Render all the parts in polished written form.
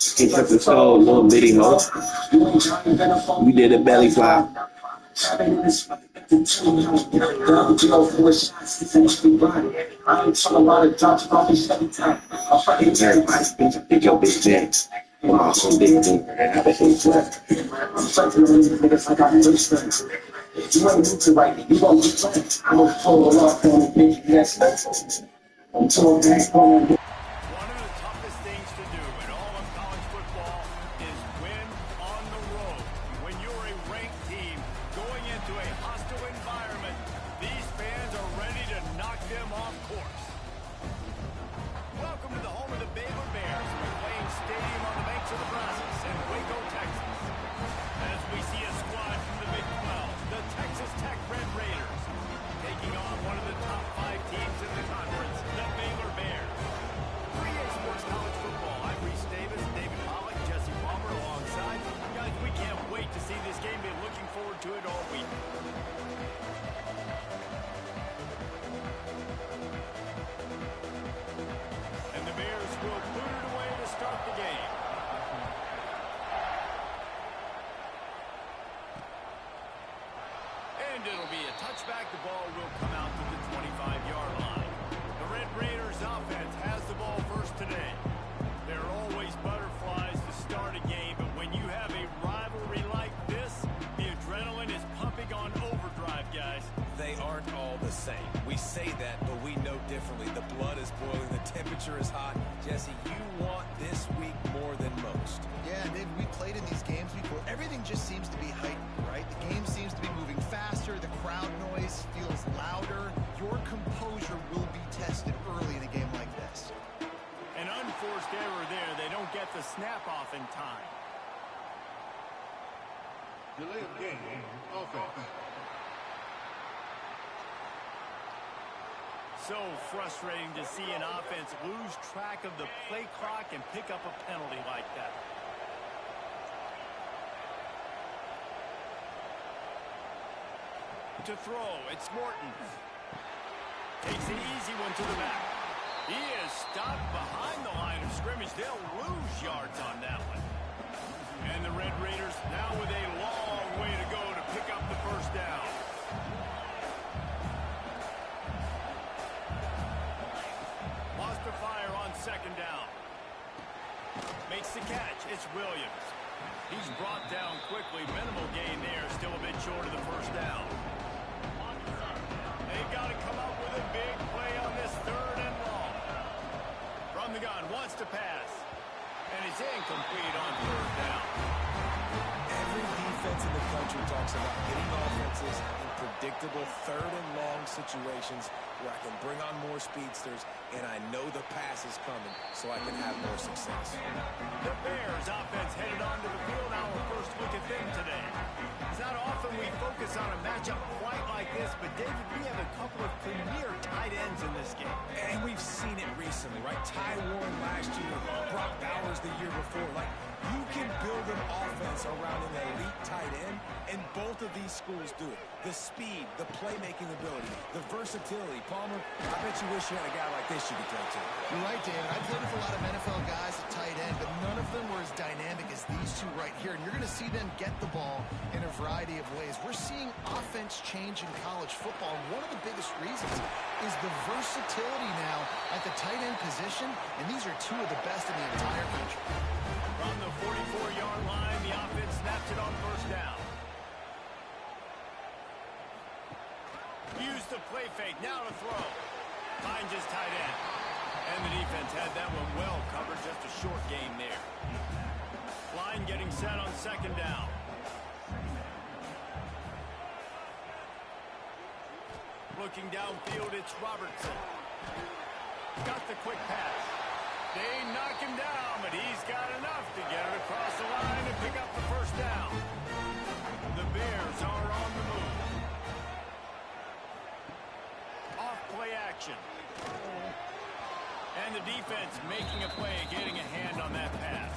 He took the toe, little bitty hoe. We did a belly flop. Everybody pick your bitch next. I'm also big finger and I bet he's left. I'm fighting on these niggas like I'm rich friends. If you ain't into right, you won't be left. I'm gonna pull off on the big yes. I'm talking back on. One of the toughest things to do in all of college football is win on the road. When you're a ranked team going into a hostile environment, these fans are ready to knock them off course. Welcome to the home of the Baylor Bears, McLean Stadium on the banks of the Brazos in Waco, Texas. As we see a squad from the Big 12, the Texas Tech Red Raiders, taking on one of the top 5 teams in the conference, the Baylor Bears. Sports College Football. I'm Ps5, David Pollock, Jesse Palmer alongside. Guys, we can't wait to see this game. Been looking forward to it all week. And the Bears will put it away to start the game. And it'll be a touchback. The ball will come out to the 25-yard line. The Red Raiders offense has the ball first today. There are always butterflies to start a game, but when you have a rivalry like this, the adrenaline is pumping on overdrive, guys. They aren't all the same. We say that, but we know differently. The blood is boiling, the temperature is hot. Jesse, you want this week more than most. Yeah, Dave, we played in these games before. Everything just seems to be heightened, right? The game seems to be moving faster. The crowd noise feels louder. Your composure will be tested early in a game like this. An unforced error there. They don't get the snap off in time. Delay of game. Offense. So frustrating to see an offense lose track of the play clock and pick up a penalty like that. To throw, it's Morton. Takes an easy one to the back. He is stopped behind the line of scrimmage. They'll lose yards on that one. And the Red Raiders now with a long way to go to pick up the first down. Lost the fire on second down. Makes the catch. It's Williams. He's brought down quickly. Minimal gain there. Still a bit short of the first down. They've got to come up with a big play on this third and long. From the gun, wants to pass. And it's incomplete on third down. Every defense in the country talks about getting offenses in predictable third and long situations where I can bring on more speedsters and I know the pass is coming so I can have more success. The Bears offense headed onto the field. Now our first look at them today. It's not often we focus on a matchup quite like this, but David, we have a couple of premier tight ends in this game. And we've seen it recently, right? Ty Warren last year, Brock Bowers the year before. Like, you can build an offense around an elite tight end, and both of these schools do it. The speed, the playmaking ability, the versatility. Palmer, I bet you wish you had a guy like this you could throw to. You're right, David. I played with a lot of NFL guys at tight end, but none of them were as dynamic as these two right here. And you're going to see them get the ball in a variety of ways. We're seeing offense change in college football. And one of the biggest reasons is the versatility now at the tight end position. And these are two of the best in the entire country. From the 44-yard line, the offense snaps it on first down. Use the play fake, now to throw. Finds his tight end. And the defense had that one well covered, just a short gain there. Line getting set on second down. Looking downfield, it's Robertson. Got the quick pass. They knock him down, but he's got enough to get it across the line and pick up the first down. The Bears are on the move. Off-play action. And the defense making a play, getting a hand on that pass.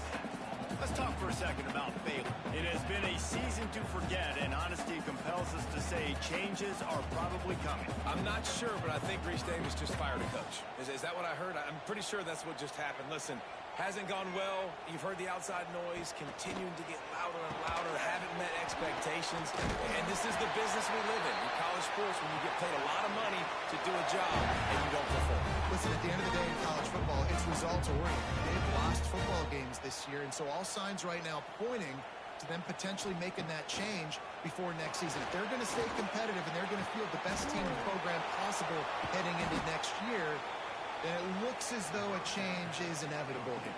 Let's talk for a second about Baylor. It has been a season to forget, and honesty compels us to say changes are probably coming. I'm not sure, but I think Reese Davis just fired a coach. Is that what I heard? I'm pretty sure that's what just happened. Listen, Hasn't gone well. You've heard the outside noise continuing to get louder and louder. Haven't met expectations. And this is the business we live in college sports, when you get paid a lot of money to do a job and you don't perform. Listen, at the end of the day in college football, it's results oriented. They've lost football games this year, and so all signs right now pointing to them potentially making that change before next season. If they're going to stay competitive and they're going to field the best team and program possible heading into next year, then it looks as though a change is inevitable here.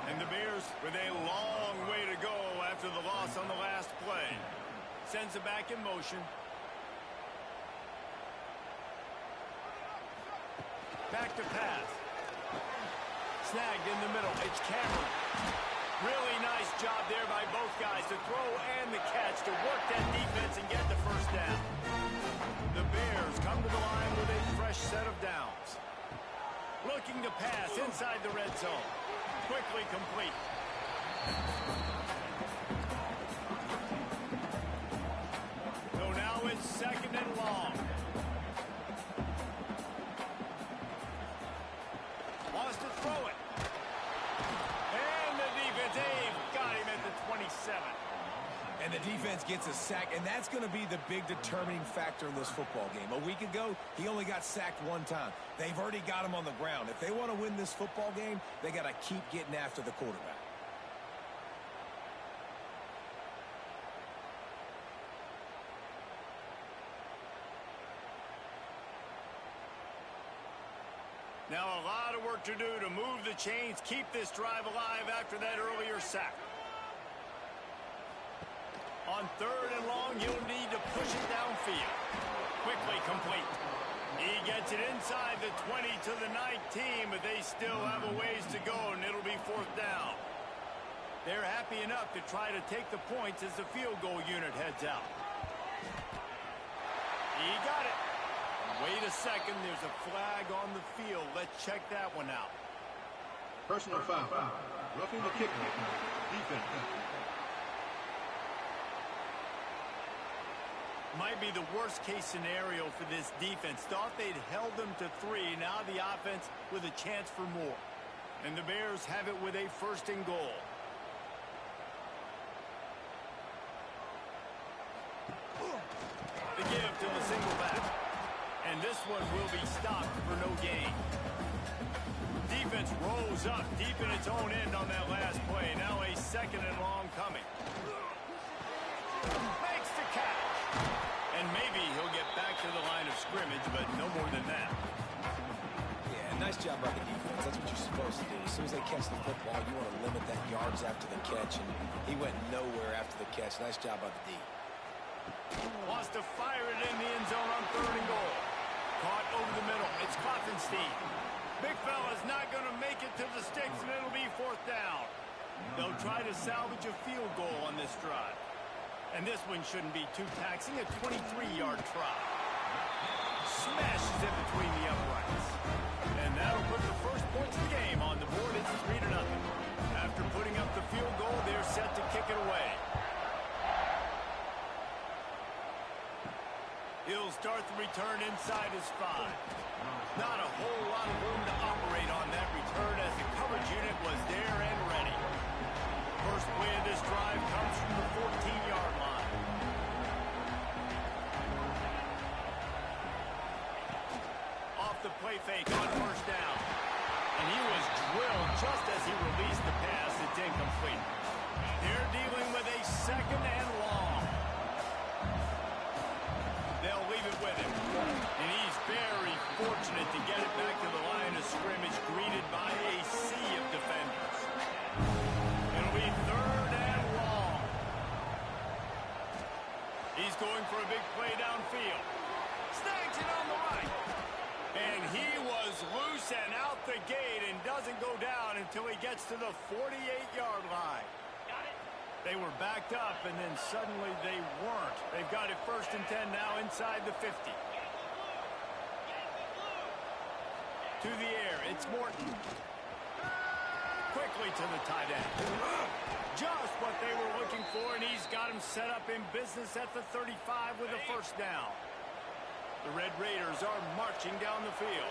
And the Bears with a long way to go after the loss on the last play. Sends it back in motion. Back to pass. Snagged in the middle. It's Cameron. Really nice job there by both guys to throw and the catch to work that defense and get the first down. The Bears come to the line with a fresh set of downs. Looking to pass inside the red zone. Quickly complete. So now it's second and long. Wants to throw it. And the defense, they've got him at the 27. And the defense gets a sack, and that's going to be the big determining factor in this football game. A week ago, he only got sacked one time. They've already got him on the ground. If they want to win this football game, they got to keep getting after the quarterback. Now a lot of work to do to move the chains, keep this drive alive after that earlier sack. On third and long, you'll need to push it downfield. Quickly complete. He gets it inside the 20 to the 19, but they still have a ways to go, and it'll be fourth down. They're happy enough to try to take the points as the field goal unit heads out. He got it. Wait a second, there's a flag on the field. Let's check that one out. Personal foul. Roughing the kicker. Defense. Might be the worst case scenario for this defense. Thought they'd held them to 3. Now the offense with a chance for more. And the Bears have it with a first and goal. The give to the single back. And this one will be stopped for no gain. Defense rolls up deep in its own end on that last play. Now a second and long coming. Makes the catch. And maybe he'll get back to the line of scrimmage, but no more than that. Yeah, nice job by the defense. That's what you're supposed to do. As soon as they catch the football, you want to limit that yards after the catch, and he went nowhere after the catch. Nice job by the D. Wants to fire it in the end zone on third and goal. Caught over the middle. It's Klopfenstein. Big fella's not going to make it to the sticks, and it'll be fourth down. They'll try to salvage a field goal on this drive. And this one shouldn't be too taxing, a 23-yard try. Smashes it between the uprights. And that'll put the first points of the game on the board. It's 3-0. After putting up the field goal, they're set to kick it away. He'll start the return inside his 5. Not a whole lot of room to operate on that return as the coverage unit was there and ready. First play of this drive comes from the 14-yard line. Off the play fake on first down. And he was drilled just as he released the pass. It's incomplete. They're dealing with a second and long. They'll leave it with him. And he's very fortunate to get it back to the line of scrimmage, greeted by a sea of defenders. It'll be third and long. He's going for a big play downfield. Snags it on the right. And he was loose and out the gate and doesn't go down until he gets to the 48-yard line. They were backed up, and then suddenly they weren't. They've got it first and 10 now inside the 50. To the air, it's Morton. Quickly to the tight end. Just what they were looking for, and he's got him set up in business at the 35 with a first down. The Red Raiders are marching down the field.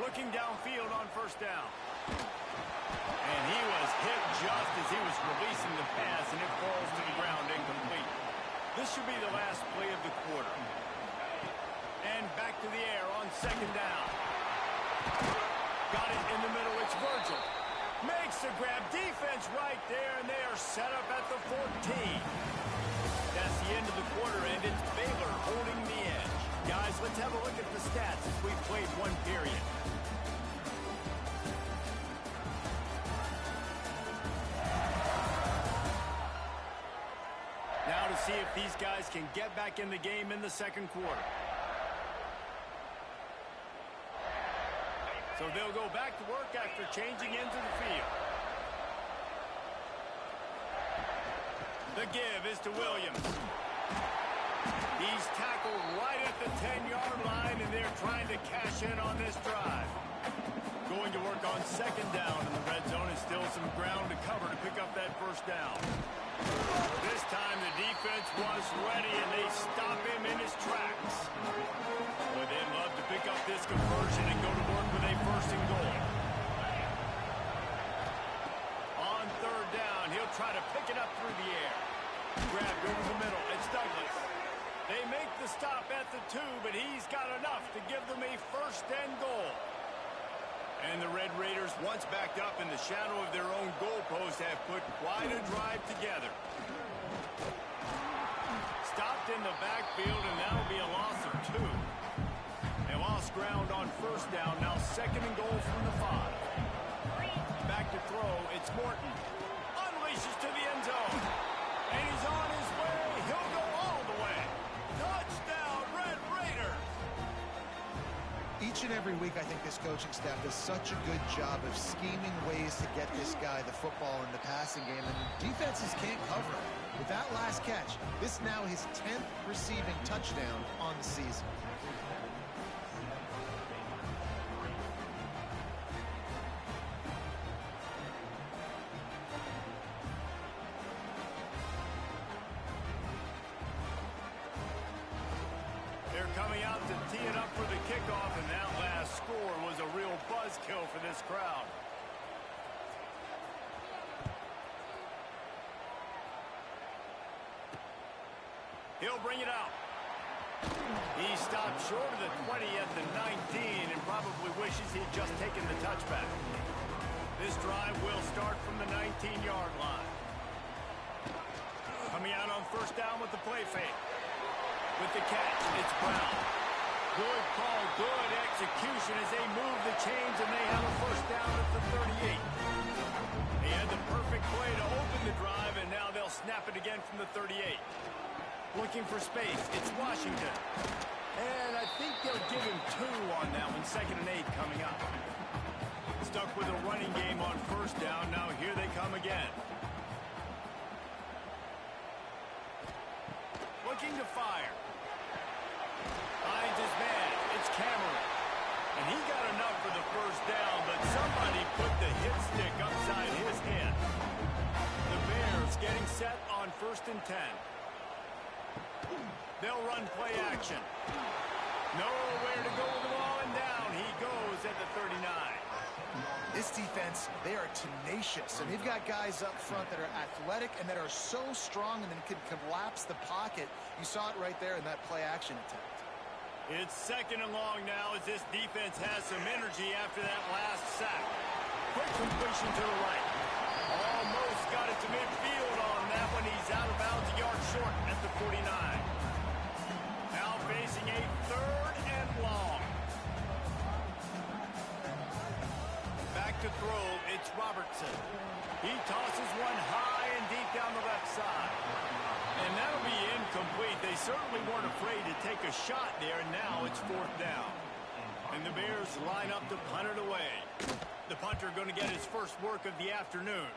Looking downfield on first down. And he was hit just as he was releasing the pass, and it falls to the ground incomplete. This should be the last play of the quarter. And back to the air on second down. Got it in the middle. It's Virgil. Makes the grab. Defense right there, and they are set up at the 14. That's the end of the quarter, and it's Baylor holding the edge. Guys, let's have a look at the stats as we've played one period. Now to see if these guys can get back in the game in the second quarter. So they'll go back to work after changing into the field. The give is to Williams. He's tackled right at the 10-yard line, and they're trying to cash in on this drive. Going to work on second down in the red zone, and still some ground to cover to pick up that first down. This time the defense was ready, and they stop him in his tracks. Boy, they'd love to pick up this conversion and go to work with a first and goal. On third down, he'll try to pick it up through the air. Grabbed over the middle. It's Douglas. They make the stop at the 2, but he's got enough to give them a first and goal. And the Red Raiders, once backed up in the shadow of their own goalpost, have put quite a drive together. Stopped in the backfield, and that'll be a loss of 2. They lost ground on first down. Now second and goal from the 5. Back to throw. It's Morton. Unleashes to the end zone. And he's on his way. He'll go all the way. Touchdown, Red Raiders. Each and every week, I think this coaching staff does such a good job of scheming ways to get this guy the football in the passing game, and defenses can't cover it. With that last catch, this is now his 10th receiving touchdown on the season. They're coming out to tee it up for the kickoff, and that last score was a real buzzkill for this crowd. He'll bring it out. He stopped short of the 20 at the 19 and probably wishes he'd just taken the touchback. This drive will start from the 19-yard line. Coming out on first down with the play fake. With the catch, it's Brown. Good call, good execution as they move the chains, and they have a first down at the 38. He had the perfect play to open the drive, and now they'll snap it again from the 38. Looking for space, it's Washington. And I think they'll give him 2 on that one, 2nd and 8 coming up. Stuck with a running game on first down, now here they come again. Looking to fire. Finds his man. It's Cameron. And he got enough for the first down, but somebody put the hit stick upside his head. The Bears getting set on 1st and 10. They'll run play action. Nowhere to go with the ball, and down he goes at the 39. This defense, they are tenacious, and they've got guys up front that are athletic and that are so strong and then can collapse the pocket. You saw it right there in that play action attempt. It's 2nd and long now as this defense has some energy after that last sack. Quick completion to the right. Almost got it to midfield on that one. He's out of bounds, a yard short at the 49. Now facing a 3rd and long. Back to throw, it's Robertson. He tosses one high and deep down the left side. And that'll be incomplete. They certainly weren't afraid to take a shot there, and now it's 4th down. And the Bears line up to punt it away. The punter going to get his first work of the afternoon.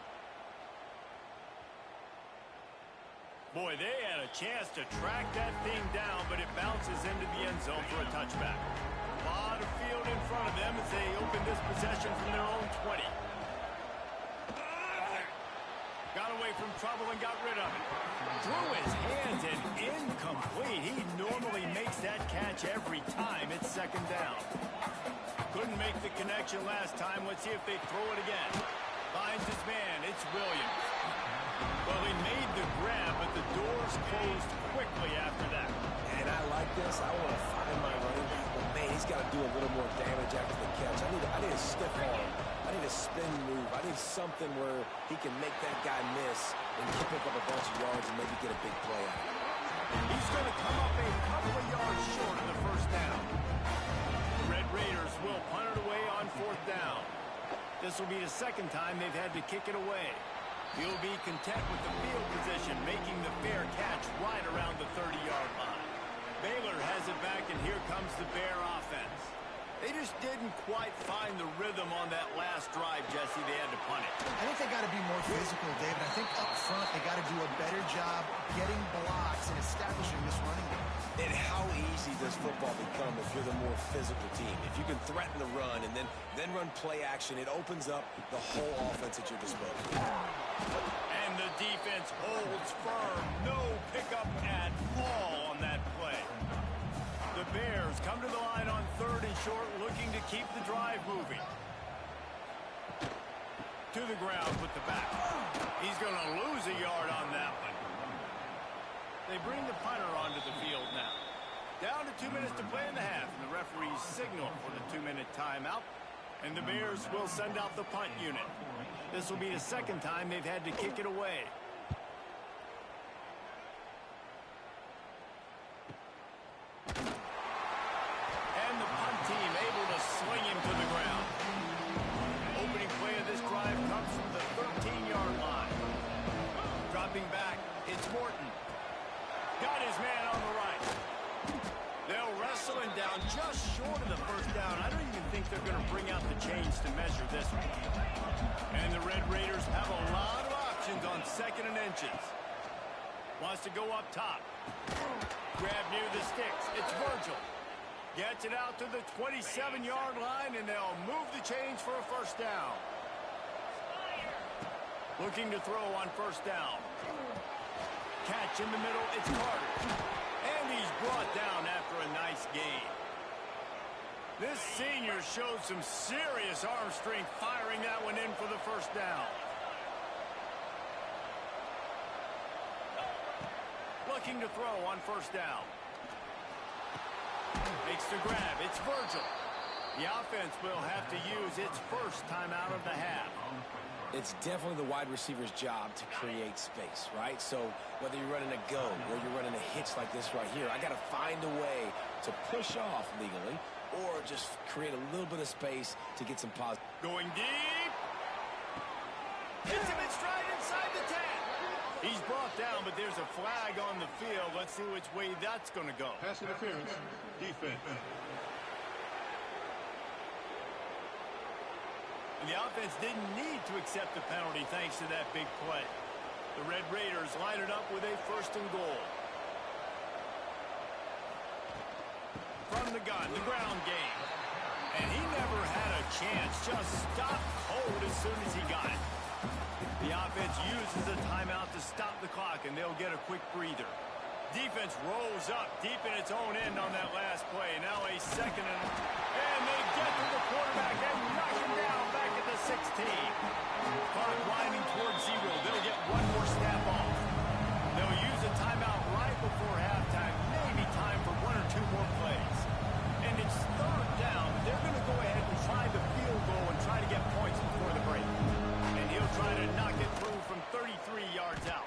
Boy, they had a chance to track that thing down, but it bounces into the end zone for a touchback. A lot of field in front of them as they open this possession from their own 20. Got away from trouble and got rid of it. Threw his hands and incomplete. He normally makes that catch every time it's 2nd down. Couldn't make the connection last time. Let's see if they throw it again. Finds his man. It's Williams. Well, he made the grab, but the doors closed quickly after that. And I like this. I want to find my running back, but man, he's got to do a little more damage after the catch. I need a stiff arm. I need a spin move. I need something where he can make that guy miss and pick up a bunch of yards and maybe get a big play out of it. He's going to come up a couple of yards short of the first down. The Red Raiders will punt it away on 4th down. This will be the second time they've had to kick it away. He'll be content with the field position, making the fair catch right around the 30-yard line. Baylor has it back, and here comes the Bear offense. They just didn't quite find the rhythm on that last drive, Jesse. They had to punt it. I think they got to be more physical, David. I think up front they got to do a better job getting blocks and establishing this running game. And how easy does football become if you're the more physical team? If you can threaten the run and then run play action, it opens up the whole offense at your disposal. And the defense holds firm. No pickup at all on that play. The Bears come to the line on 3rd and short, looking to keep the drive moving. To the ground with the back. He's going to lose a yard on that one. They bring the punter onto the field now. Down to 2 minutes to play in the half, and the referees signal for the 2-minute timeout. And the Bears will send out the punt unit. This will be the second time they've had to kick it away. And the punt team able to swing him to the ground. Opening play of this drive comes from the 13-yard line. Dropping back, it's Morton. Got his man on the right. They'll wrestle him down just short of the first down. I don't even think they're going to bring out the chains to measure this one. And the Red Raiders have a lot of options on 2nd and inches. Wants to go up top. Grab near the sticks. It's Virgil. Gets it out to the 27-yard line, and they'll move the chains for a first down. Looking to throw on first down. Catch in the middle, it's Carter. And he's brought down after a nice gain. This senior showed some serious arm strength firing that one in for the first down. Looking to throw on first down. Makes the grab, it's Virgil. The offense will have to use its first timeout of the half. It's definitely the wide receiver's job to create space, right? So whether you're running a go or you're running a hitch like this right here, I got to find a way to push off legally or just create a little bit of space to get some positive. Going deep. Hits him in stride inside the 10. He's brought down, but there's a flag on the field. Let's see which way that's going to go. Pass interference. Defense. The offense didn't need to accept the penalty thanks to that big play. The Red Raiders line it up with a 1st and goal. From the gun, the ground game. And he never had a chance, just stopped cold as soon as he got it. The offense uses a timeout to stop the clock, and they'll get a quick breather. Defense rolls up deep in its own end on that last play. Now a 2nd and they get to the quarterback and knock him down back at the 16. Clock winding towards 0. They'll get one more snap off. They'll use a timeout right before halftime. Maybe time for 1 or 2 more plays. And it's 3rd down. They're going to go ahead and try the field goal and try to get points before the break. And he'll try to knock it through from 33 yards out.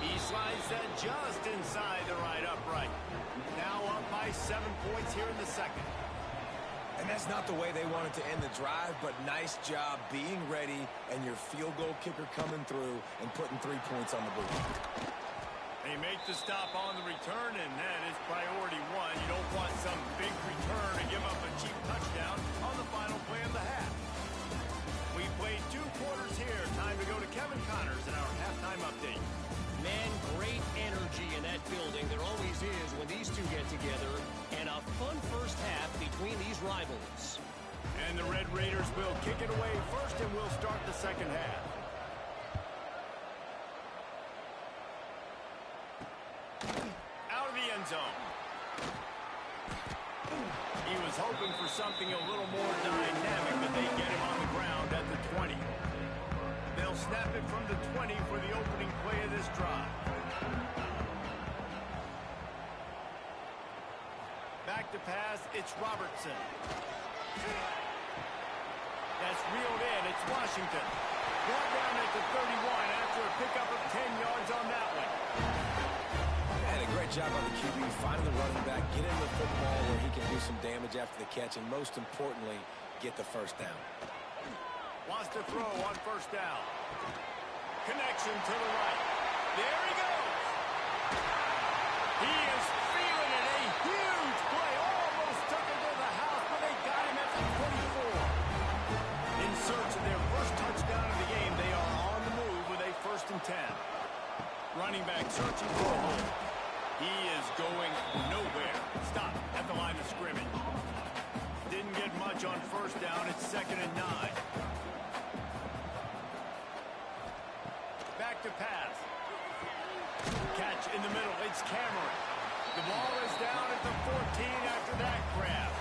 He slides that just inside the right upright. Now up by 7 points here in the second. And that's not the way they wanted to end the drive, but nice job being ready and your field goal kicker coming through and putting 3 points on the board. They make the stop on the return, and that is priority 1. You don't want some big return and give up a cheap touchdown on the final play of the half. We played 2 quarters here. Time to go to Kevin Connors in our halftime update. Man, great energy in that building. There always is when these two get together. And a fun first half between these rivals. And the Red Raiders will kick it away first, and we'll start the second half. Out of the end zone. He was was hoping for something a little more dynamic, but they get him on the ground at the 20. They'll snap it from the 20 for the opening play of this drive. Back to pass, it's Robertson. That's reeled in, it's Washington. Brought down at the 31 after a pickup of 10 yards on that one. And a great job by the QB finding the running back, get him the football where he can do some damage after the catch, and most importantly, get the first down. Wants to throw on first down. Connection to the right. There he goes. He is feeling it. A huge play. Almost took him to the house, but they got him at the 24. In search of their first touchdown of the game, they are on the move with a 1st and 10. Running back searching for a hole. He is going nowhere. Stop at the line of scrimmage. Didn't get much on first down. It's 2nd and 9. Back to pass. Catch in the middle. It's Cameron. The ball is down at the 14 after that grab.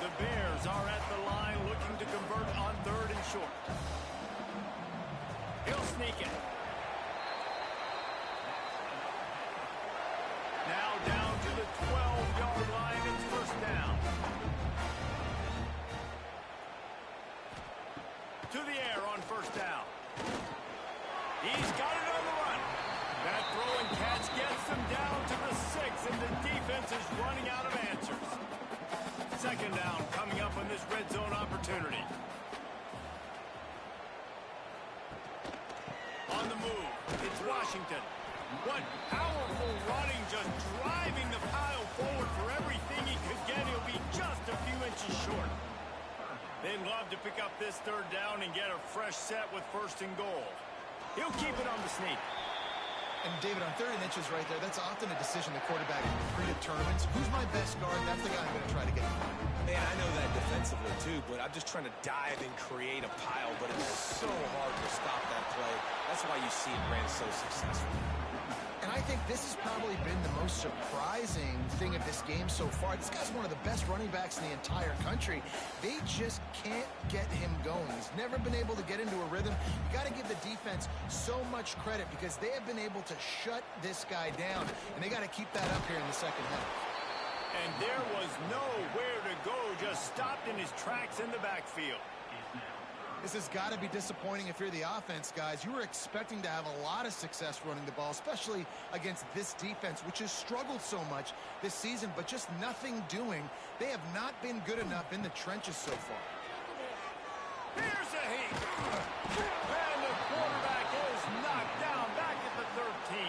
The Bears are at the line looking to convert on 3rd and short. He'll sneak it. Now down to the 12-yard line. It's 1st down. To the air on 1st down. He's got it on the run. That throw and catch gets him down to the 6, and the defense is running out of answers. 2nd down coming up on this red zone opportunity. On the move, it's Washington. What powerful running, just driving the pile forward for everything he could get. He'll be just a few inches short. They'd love to pick up this 3rd down and get a fresh set with 1st and goal. He'll keep it on the sneak. And David, on 3rd and inches right there, that's often a decision the quarterback predetermines. Who's my best guard? That's the guy I'm going to try to get. Man, I know that defensively too, but I'm just trying to dive and create a pile, but it's so hard to stop that play. That's why you see it ran so successful. And I think this has probably been the most surprising thing of this game so far. This guy's one of the best running backs in the entire country. They just can't get him going. He's never been able to get into a rhythm. You got to give the defense so much credit because they have been able to shut this guy down, and they got to keep that up here in the 2nd half. And there was nowhere to go, just stopped in his tracks in the backfield. This has got to be disappointing if you're the offense, guys. You were expecting to have a lot of success running the ball, especially against this defense, which has struggled so much this season, but just nothing doing. They have not been good enough in the trenches so far. Here's a heat. And the quarterback is knocked down back at the 13.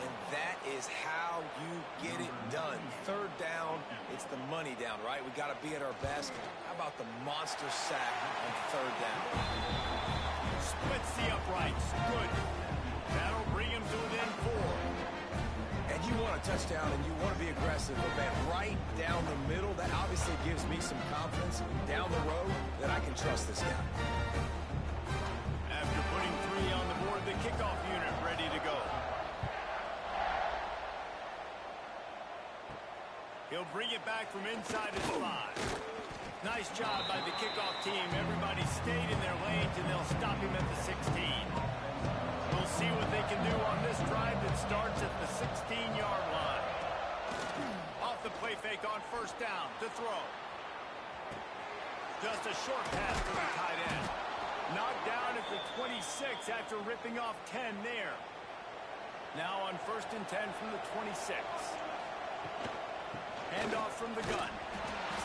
And that is how you get it done. 3rd down, it's the money down, right? We got to be at our best. How about the monster sack on 3rd down? Splits the uprights. Good. That'll bring him to within 4. And you want a touchdown and you want to be aggressive, but man, right down the middle, that obviously gives me some confidence down the road that I can trust this guy. After putting 3 on the board, the kickoff unit ready to go. He'll bring it back from inside his 5. Nice job by the kickoff team. Everybody stayed in their lanes, and they'll stop him at the 16. We'll see what they can do on this drive that starts at the 16-yard line. Off the play fake on 1st down to throw. Just a short pass to the tight end. Knocked down at the 26 after ripping off 10 there. Now on 1st and 10 from the 26. Handoff from the gun.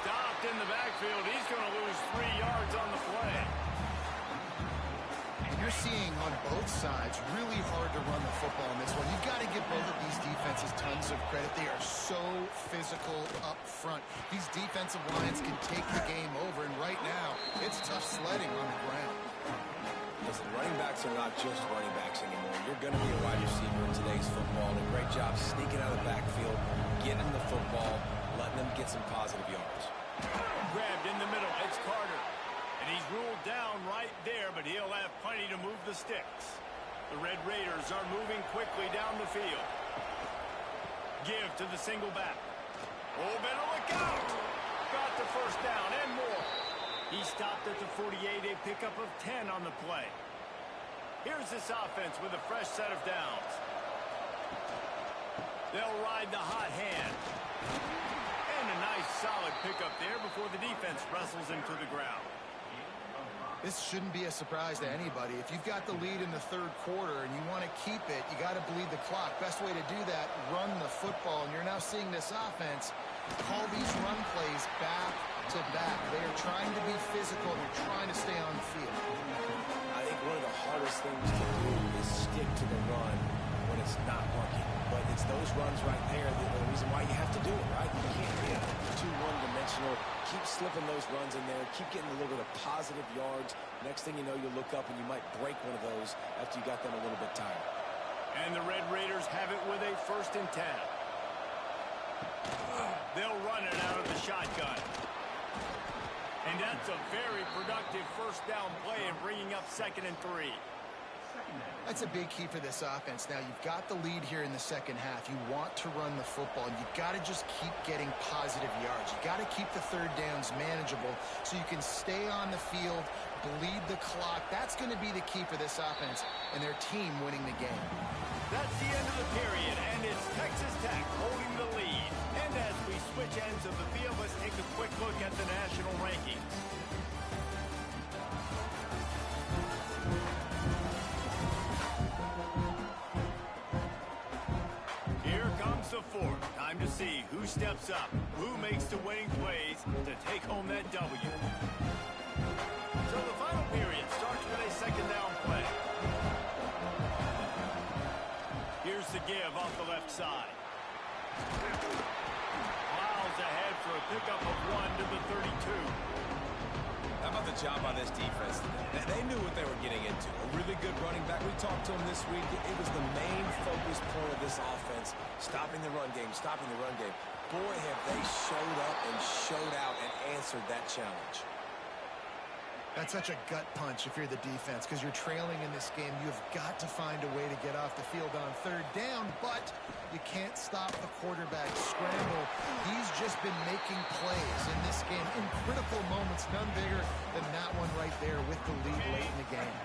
Stopped in the backfield. He's going to lose 3 yards on the play. You're seeing on both sides really hard to run the football in this one. You've got to give both of these defenses tons of credit. They are so physical up front. These defensive lines can take the game over, and right now, it's tough sledding on the ground. Listen, running backs are not just running backs anymore. You're going to be a wide receiver in today's football, and a great job sneaking out of the backfield, getting the football, letting them get some positive yards. Grabbed in the middle. It's Carter. And he's ruled down right there, but he'll have plenty to move the sticks. The Red Raiders are moving quickly down the field. Give to the single back. Oh, better look out. Got the first down and more. He stopped at the 48, a pickup of 10 on the play. Here's this offense with a fresh set of downs. They'll ride the hot hand. And a nice solid pickup there before the defense wrestles him to the ground. This shouldn't be a surprise to anybody. If you've got the lead in the third quarter and you want to keep it, you got to bleed the clock. Best way to do that, run the football. And you're now seeing this offense call these run plays back to back. They are trying to be physical. They're trying to stay on the field. I think one of the hardest things to do is stick to the run when it's not working. But it's those runs right there that are the reason why you have to do it, right? You can't be too one-dimensional. Keep slipping those runs in there. Keep getting a little bit of positive yards. Next thing you know, you look up and you might break one of those after you got them a little bit tired. And the Red Raiders have it with a 1st and 10. They'll run it out of the shotgun. And that's a very productive first down play and bringing up 2nd and 3. That's a big key for this offense. Now, you've got the lead here in the second half. You want to run the football, and you've got to just keep getting positive yards. You've got to keep the third downs manageable so you can stay on the field, bleed the clock. That's going to be the key for this offense and their team winning the game. That's the end of the period, and it's Texas Tech holding the lead. And as we switch ends of the field, let's take a quick look at the national rankings. Here comes the fourth. Time to see who steps up, who makes the winning plays to take home that W. So the final period starts with a 2nd down play. Here's the give off the left side. Miles ahead for a pickup of 1 to the 32. How about the job on this defense? They knew what they were getting into. A really good running back. We talked to him this week. It was the main focus point of this offense. Stopping the run game, stopping the run game. Boy, have they showed up and showed out and answered that challenge. That's such a gut punch if you're the defense because you're trailing in this game. You've got to find a way to get off the field on 3rd down, but you can't stop the quarterback scramble. He's just been making plays in this game in critical moments, none bigger than that one right there with the lead late in the game.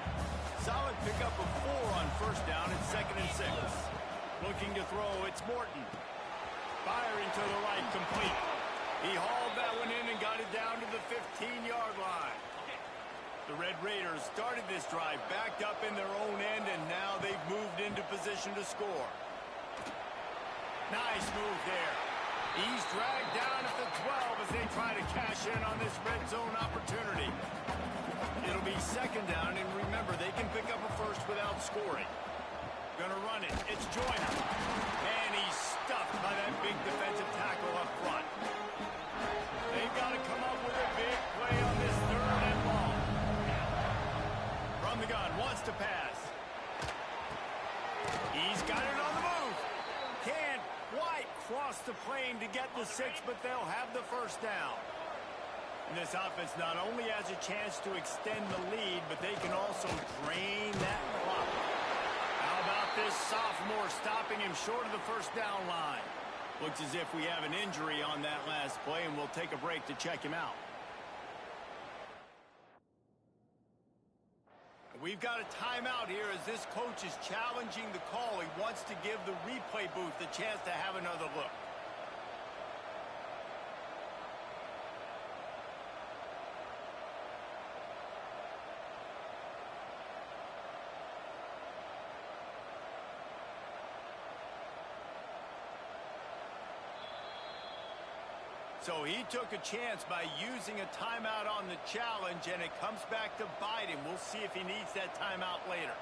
Solid pickup of 4 on 1st down and 2nd and 6. Looking to throw, it's Morton. Firing to the right, complete. He hauled that one in and got it down to the 15-yard line. The Red Raiders started this drive backed up in their own end, and now they've moved into position to score. Nice move there. He's dragged down at the 12 as they try to cash in on this red zone opportunity. It'll be 2nd down, and remember, they can pick up a first without scoring. Gonna run it. It's Joyner. And he's stuffed by that big defensive tackle up front. They've got to come up with a big play on this 3rd and long. From the gun, wants to pass. He's got it on the move. Can't quite cross the plane to get the 6, but they'll have the first down. And this offense not only has a chance to extend the lead, but they can also drain that clock. How about this sophomore stopping him short of the first down line? Looks as if we have an injury on that last play, and we'll take a break to check him out. We've got a timeout here as this coach is challenging the call. He wants to give the replay booth the chance to have another look. So he took a chance by using a timeout on the challenge, and it comes back to bite him. We'll see if he needs that timeout later.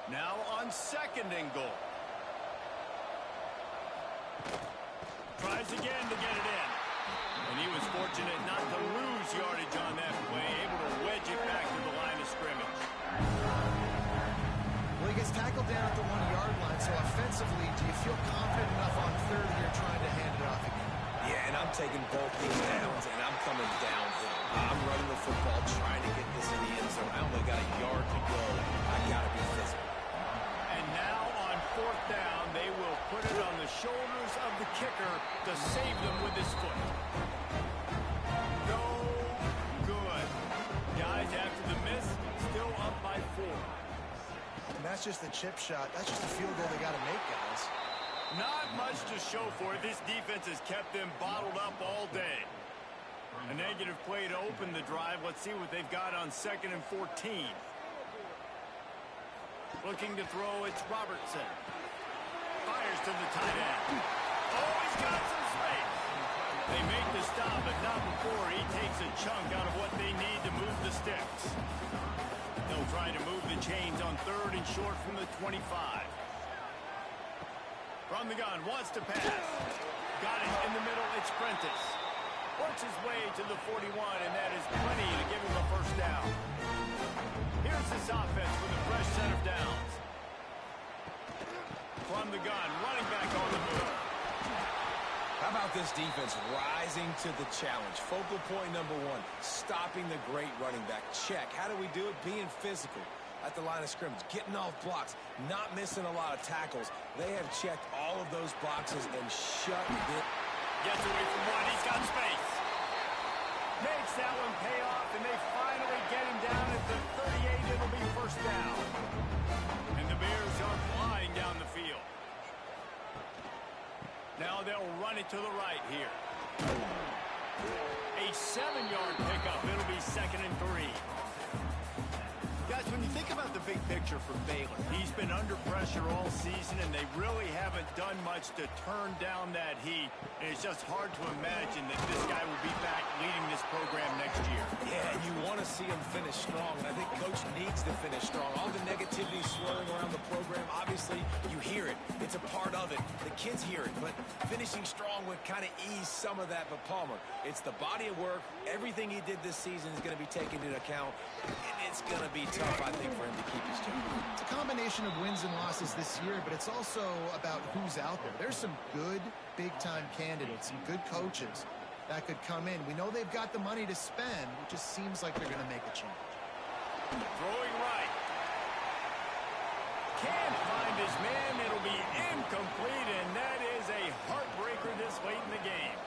Now on 2nd and goal. Tries again to get it in. And he was fortunate not to lose yardage on that play, able to wedge it back to the line of scrimmage. Well, he gets tackled down at the 1-yard line, so offensively, do you feel confident enough on 3rd here trying to hand it off again? Yeah, and I'm taking both these downs, and I'm coming downhill. I'm running the football, trying to get this in the end zone. I only got a yard to go. I got to be physical. And now on fourth down, they will put it on the shoulders of the kicker to save them with his foot. No good. Guys, after the miss, still up by 4. And that's just a chip shot. That's just a field goal they got to make, guys. Not much to show for it. This defense has kept them bottled up all day. A negative play to open the drive. Let's see what they've got on 2nd and 14. Looking to throw, it's Robertson. Fires to the tight end. Oh, he's got some space. They make the stop, but not before he takes a chunk out of what they need to move the sticks. They'll try to move the chains on 3rd and short from the 25. From the gun, wants to pass. Got it in the middle, it's Prentice. Works his way to the 41, and that is plenty to give him a first down. Here's this offense with a fresh set of downs. From the gun, running back on the move. How about this defense rising to the challenge? Focal point number 1, stopping the great running back. Check. How do we do it? Being physical at the line of scrimmage, getting off blocks, not missing a lot of tackles. They have checked all of those boxes and shut it. Gets away from one. He's got space. Makes that one pay off, and they finally get him down at the 38. It'll be first down. And the Bears are flying down the field. Now they'll run it to the right here. A 7-yard pickup. It'll be 2nd and 3. Guys, when you think about the big picture for Baylor, he's been under pressure all season, and they really haven't done much to turn down that heat. And it's just hard to imagine that this guy will be back leading this program next year. Yeah, and you want to see him finish strong, and I think Coach needs to finish strong. All the negativity swirling around the program, obviously, you hear it. It's a part of it. The kids hear it, but finishing strong would kind of ease some of that. But Palmer, it's the body of work. Everything he did this season is going to be taken into account, and it's going to be tough, I think, for him to keep his job. It's a combination of wins and losses this year, but it's also about who's out there. There's some good big-time candidates, some good coaches that could come in. We know they've got the money to spend. It just seems like they're going to make a change. Throwing right. Can't find his man. It'll be incomplete, and that is a heartbreaker this late in the game.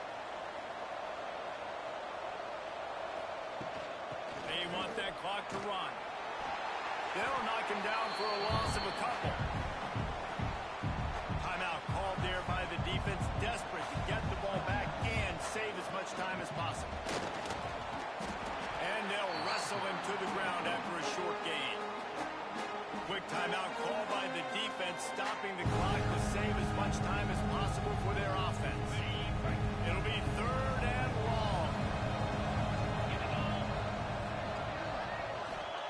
They want that clock to run. They'll knock him down for a loss of a couple. Timeout called there by the defense, desperate to get the ball back and save as much time as possible. And they'll wrestle him to the ground after a short gain. Quick timeout called by the defense, stopping the clock to save as much time as possible for their offense. It'll be 3rd and long.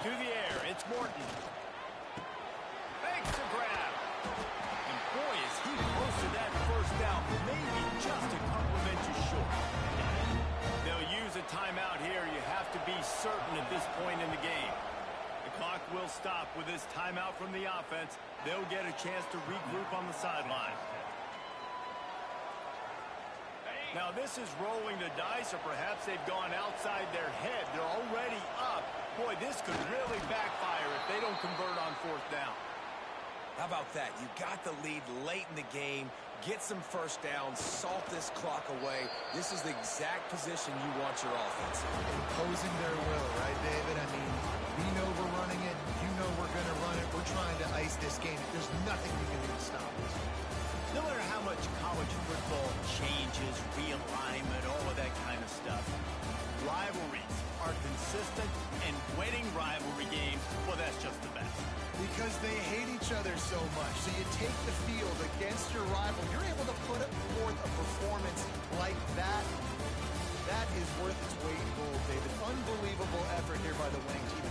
To the air, it's Morton. Makes the grab. And boy, is he close to that first down, maybe just a couple of inches short. They'll use a timeout here. You have to be certain at this point in the game. The clock will stop with this timeout from the offense. They'll get a chance to regroup on the sideline. Now this is rolling the dice, or perhaps they've gone outside their head. They're already up. Boy, this could really backfire if they don't convert on 4th down. How about that? You got the lead late in the game. Get some first downs. Salt this clock away. This is the exact position you want your offense. Imposing their will, right, David? I mean, we know we're running it. You know we're going to run it. We're trying to ice this game. There's nothing you can do to stop us. No matter how much college football changes, realignment, all of that kind of stuff, rivalries are consistent, and winning rivalry games, well, that's just the best. Because they hate each other so much. So you take the field against your rival. You're able to put forth a performance like that. That is worth its weight in gold, David. Unbelievable effort here by the winning team.